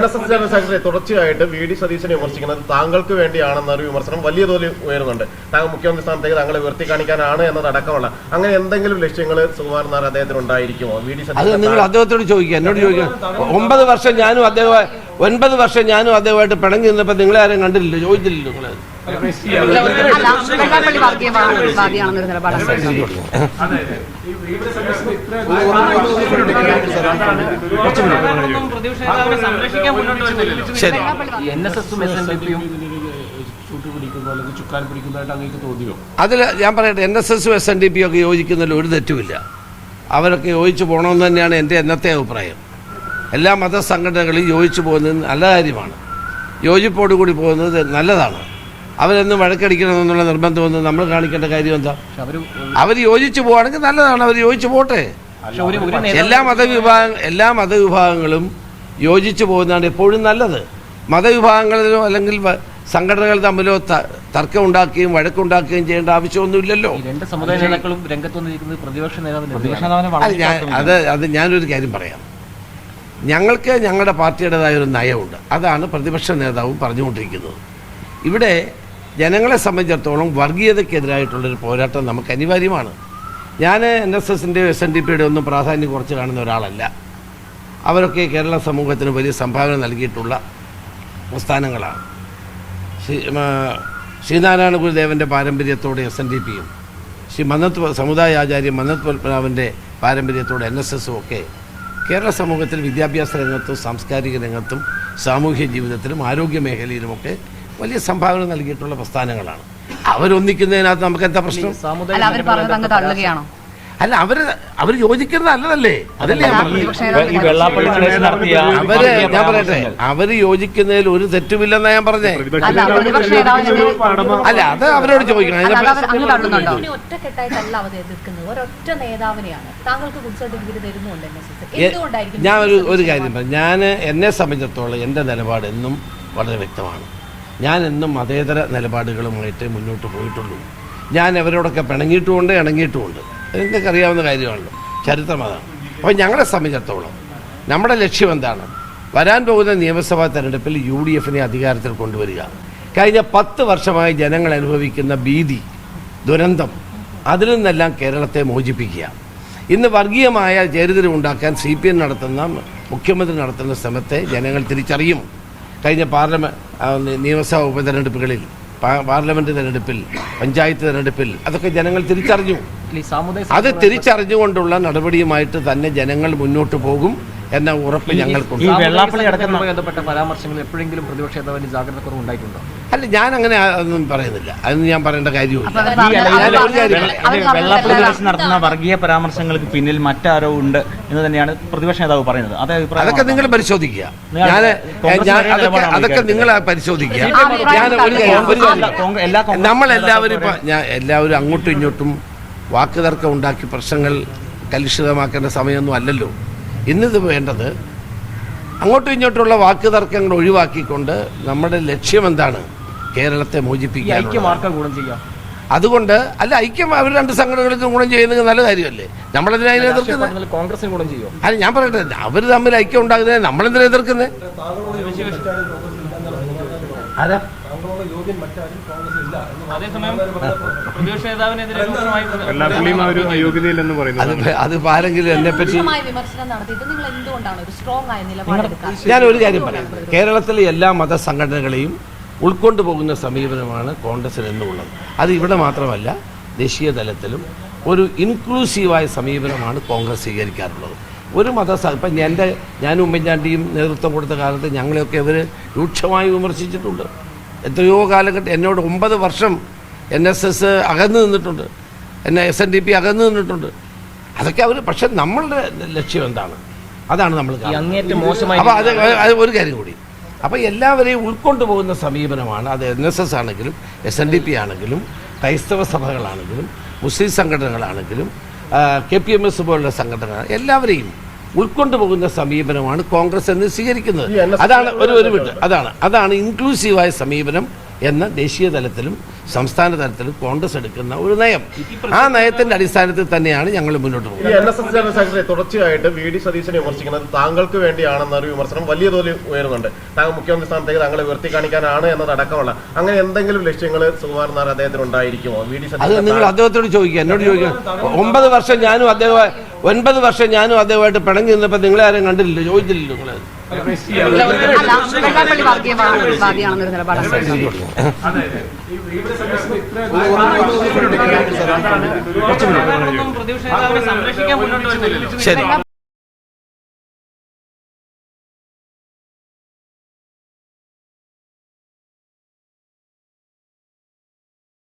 NSS general secretary തുടർച്ചയായിട്ട് VD സതീശനെ വിമർശിക്കുന്നത് താങ്കൾക്ക് വേണ്ടിയാണെന്നൊരു വിമർശനം വലിയ തോതിൽ ഉയരുന്നുണ്ട്. താങ്കൾ മുഖ്യമന്ത്രി സ്ഥാനത്തേക്ക് താങ്കളെ ഉയർത്തി കാണിക്കാനാണ് എന്നതടക്കമുള്ള അങ്ങനെ എന്തെങ്കിലും ലക്ഷ്യങ്ങൾ സുകുമാരൻ നായർ അദ്ദേഹത്തിന് ഉണ്ടായിരിക്കുമോ? VD സതീശൻ നിങ്ങൾ അദ്ദേഹത്തോട് ചോദിക്കുക, എന്നോട് ചോദിക്കുക. 9 വർഷം ഞാനും അദ്ദേഹമായിട്ട് പിണങ്ങി നിന്നപ്പോൾ നിങ്ങളെ ആരും കണ്ടില്ലല്ലോ, ചോദിച്ചില്ലല്ലോ നിങ്ങൾ. ശരി, അതിൽ ഞാൻ പറയട്ടെ, NSS SNDP ഒക്കെ യോജിക്കുന്നതിൽ ഒരു തെറ്റുമില്ല. അവരൊക്കെ യോജിച്ചു പോകണമെന്ന് തന്നെയാണ് എൻ്റെ എന്നത്തെ അഭിപ്രായം. എല്ലാ മതസംഘടനകളും യോജിച്ചു പോകുന്നത് നല്ല കാര്യമാണ്. യോജിപ്പോടുകൂടി പോകുന്നത് നല്ലതാണ്. അവരെന്നും വഴക്കടിക്കണമെന്നുള്ള നിർബന്ധമൊന്നും നമ്മൾ കാണിക്കേണ്ട കാര്യം എന്താ? അവർ യോജിച്ചു പോവുകയാണെങ്കിൽ നല്ലതാണ്, അവർ യോജിച്ചു പോട്ടെ. എല്ലാ മതവിഭാഗങ്ങളും യോജിച്ചു പോകുന്നതാണ് എപ്പോഴും നല്ലത്. മതവിഭാഗങ്ങളിലോ അല്ലെങ്കിൽ സംഘടനകൾ തമ്മിലോ തർക്കം ഉണ്ടാക്കുകയും വഴക്കുണ്ടാക്കുകയും ചെയ്യേണ്ട ആവശ്യമൊന്നുമില്ലല്ലോ. അത് ഞാനൊരു കാര്യം പറയാം. ഞങ്ങൾക്ക് ഞങ്ങളുടെ പാർട്ടിയുടേതായ ഒരു നയമുണ്ട്. അതാണ് പ്രതിപക്ഷ നേതാവും പറഞ്ഞുകൊണ്ടിരിക്കുന്നത്. ഇവിടെ ജനങ്ങളെ സംബന്ധിച്ചിടത്തോളം വർഗീയതയ്ക്കെതിരായിട്ടുള്ളൊരു പോരാട്ടം നമുക്ക് അനിവാര്യമാണ്. ഞാൻ NSSൻ്റെയോ SNDPയുടെ ഒന്നും പ്രാധാന്യം കുറച്ച് കാണുന്ന ഒരാളല്ല. അവരൊക്കെ കേരള സമൂഹത്തിന് വലിയ സംഭാവന നൽകിയിട്ടുള്ള പ്രസ്ഥാനങ്ങളാണ്. ശ്രീനാരായണ ഗുരുദേവൻ്റെ പാരമ്പര്യത്തോടെ SNDPയും സമുദായ ആചാര്യൻ മന്നത്ത് പത്മനാഭൻ്റെ പാരമ്പര്യത്തോടെ NSSും ഒക്കെ കേരള സമൂഹത്തിൽ വിദ്യാഭ്യാസ രംഗത്തും സാംസ്കാരിക രംഗത്തും സാമൂഹ്യ ജീവിതത്തിലും ആരോഗ്യ മേഖലയിലുമൊക്കെ വലിയ സംഭാവന നൽകിയിട്ടുള്ള പ്രസ്ഥാനങ്ങളാണ്. അവരൊന്നിക്കുന്നതിനകത്ത് നമുക്ക് എന്താ പ്രശ്നം? അല്ല, അവർ യോജിക്കുന്നത് നല്ലതല്ലേ? അതല്ലേ ഞാൻ പറയട്ടെ, അവർ യോജിക്കുന്നതിൽ ഒരു തെറ്റുമില്ലെന്നാ ഞാൻ പറഞ്ഞേ. അല്ല, അത് അവരോട് ചോദിക്കണം. ഞാൻ ഒരു കാര്യം പറയാം. എന്നെ സംബന്ധിച്ചിടത്തോളം എൻ്റെ നിലപാട് എന്നും വളരെ വ്യക്തമാണ്. ഞാൻ എന്നും മതേതര നിലപാടുകളുമായിട്ട് മുന്നോട്ട് പോയിട്ടുള്ളൂ. ഞാൻ അവരോടൊക്കെ പിണങ്ങിയിട്ടുമുണ്ട്, ഇണങ്ങിയിട്ടുമുണ്ട്. നിങ്ങൾക്ക് അറിയാവുന്ന കാര്യമാണല്ലോ, ചരിത്രം അതാണ്. അപ്പോൾ ഞങ്ങളെ സംബന്ധിച്ചിടത്തോളം നമ്മുടെ ലക്ഷ്യം എന്താണ്? വരാൻ പോകുന്ന നിയമസഭാ തെരഞ്ഞെടുപ്പിൽ UDFനെ അധികാരത്തിൽ കൊണ്ടുവരിക. കഴിഞ്ഞ 10 വർഷമായി ജനങ്ങൾ അനുഭവിക്കുന്ന ഭീതി, ദുരന്തം, അതിൽ നിന്നെല്ലാം കേരളത്തെ മോചിപ്പിക്കുക. ഇന്ന് വർഗീയമായ ചേരിതിരിവുണ്ടാക്കാൻ CPM നടത്തുന്ന, മുഖ്യമന്ത്രി നടത്തുന്ന ശ്രമത്തെ ജനങ്ങൾ തിരിച്ചറിയും. കഴിഞ്ഞ നിയമസഭാ ഉപതെരഞ്ഞെടുപ്പുകളിൽ, പാർലമെന്റ് തെരഞ്ഞെടുപ്പിൽ, പഞ്ചായത്ത് തെരഞ്ഞെടുപ്പിൽ അതൊക്കെ ജനങ്ങൾ തിരിച്ചറിഞ്ഞു. അത് തിരിച്ചറിഞ്ഞുകൊണ്ടുള്ള നടപടിയുമായിട്ട് തന്നെ ജനങ്ങൾ മുന്നോട്ട് പോകും എന്ന ഉറപ്പ് ഞങ്ങൾക്കുണ്ട്. അല്ല, ഞാൻ അങ്ങനെ ഒന്നും പറയുന്നില്ല. അതൊന്നും ഞാൻ പറയേണ്ട കാര്യമില്ല. നടത്തുന്ന വർഗീയ പരാമർശങ്ങൾക്ക് പിന്നിൽ മറ്റാരോ ഉണ്ട് എന്ന് തന്നെയാണ് പ്രതിപക്ഷ നേതാവ് പറയുന്നത്. അതൊക്കെ നിങ്ങൾ പരിശോധിക്കുക. അതൊക്കെ നിങ്ങൾ പരിശോധിക്കുക. എല്ലാവരും അങ്ങോട്ടും ഇങ്ങോട്ടും വാക്കുതർക്കം ഉണ്ടാക്കി പ്രശ്നങ്ങൾ കലുഷിതമാക്കേണ്ട സമയമൊന്നും അല്ലല്ലോ. ഇന്നിത് വേണ്ടത് അങ്ങോട്ടും ഇങ്ങോട്ടുള്ള വാക്കുതർക്കങ്ങൾ ഒഴിവാക്കിക്കൊണ്ട് നമ്മുടെ ലക്ഷ്യം എന്താണ്? കേരളത്തെ മോചിപ്പിക്കുക. അതുകൊണ്ട് അല്ല, ഐക്യം അവർ രണ്ട് സംഘടനകൾക്കും ഗുണം ചെയ്യുന്നത് നല്ല കാര്യമല്ലേ? നമ്മളെന്തിനാ അതിനെ എതിർക്കുന്നത്? കോൺഗ്രസിന് ഗുണം ചെയ്യും. അല്ല, ഞാൻ പറയട്ടെ, അവർ തമ്മിൽ ഐക്യം ഉണ്ടാകുന്നത് നമ്മളെന്തിനാ എതിർക്കുന്നത്? അത് ആരെങ്കിലും എന്നെ പറ്റി ഞാൻ ഒരു കാര്യം പറയാം. കേരളത്തിലെ എല്ലാ മതസംഘടനകളെയും ഉൾക്കൊണ്ടുപോകുന്ന സമീപനമാണ് കോൺഗ്രസിന് എന്നുള്ളത്. അത് ഇവിടെ മാത്രമല്ല, ദേശീയ തലത്തിലും ഒരു ഇൻക്ലൂസീവായ സമീപനമാണ് കോൺഗ്രസ് സ്വീകരിക്കാറുള്ളത്. ഒരു ഇപ്പം ഞാനും ഉമ്മൻചാണ്ടിയും നേതൃത്വം കൊടുത്ത കാലത്ത് ഞങ്ങളെയൊക്കെ ഇവർ രൂക്ഷമായി വിമർശിച്ചിട്ടുണ്ട്. എത്രയോ കാലഘട്ടം എന്നോട് 9 വർഷം NSS അകന്നു നിന്നിട്ടുണ്ട്, SNDP അകന്നു നിന്നിട്ടുണ്ട്. അതൊക്കെ അവർ, പക്ഷെ നമ്മളുടെ ലക്ഷ്യം എന്താണ്? അതാണ് നമ്മൾ. അപ്പോൾ അത് ഒരു കാര്യം കൂടി, അപ്പോൾ എല്ലാവരെയും ഉൾക്കൊണ്ടുപോകുന്ന സമീപനമാണ്. അത് NSS ആണെങ്കിലും SNDP ആണെങ്കിലും ക്രൈസ്തവ സഭകളാണെങ്കിലും മുസ്ലിം സംഘടനകളാണെങ്കിലും KPMS പോലുള്ള സംഘടനകൾ, എല്ലാവരെയും ഉൾക്കൊണ്ടുപോകുന്ന സമീപനമാണ് കോൺഗ്രസ് എന്ന് സ്വീകരിക്കുന്നത്. അതാണ് അതാണ് ഇൻക്ലൂസീവായ സമീപനം എന്ന ദേശീയ തലത്തിലും സംസ്ഥാന തലത്തിലും കോൺഗ്രസ് എടുക്കുന്ന ഒരു നയം. ആ നയത്തിന്റെ അടിസ്ഥാനത്തിൽ തന്നെയാണ് ഞങ്ങൾ മുന്നോട്ട് പോകുന്നത്. ഈ NSS ജനറൽ സെക്രട്ടറി തുടർച്ചയായിട്ട് VD സതീശനെ വിമർശിക്കുന്നത് താങ്കൾക്ക് വേണ്ടിയാണെന്നൊരു വിമർശനം വലിയ തോതിൽ ഉയരുന്നുണ്ട്. താങ്കൾ മുഖ്യമന്ത്രി സ്ഥാനത്തേക്ക് താങ്കളെ ഉയർത്തി കാണിക്കാനാണ് എന്നതടക്കമുള്ള അങ്ങനെ എന്തെങ്കിലും ലക്ഷ്യങ്ങൾ സുകുമാരൻ നായർ അദ്ദേഹത്തിന് ഉണ്ടായിരിക്കുമോ? VD അത് സതീശൻ നിങ്ങൾ അദ്ദേഹത്തോട് ചോദിക്കുക, എന്നോട് ചോദിക്കുക. 9 വർഷം ഞാനും അദ്ദേഹമായിട്ട് പിണങ്ങി നിന്നപ്പോൾ നിങ്ങളെ ആരും കണ്ടില്ലല്ലോ, ചോദിച്ചില്ലല്ലോ നിങ്ങൾ. വെള്ളാപ്പള്ളി വാദിയാണെന്നൊരു നിലപാടാണ്. ശരി.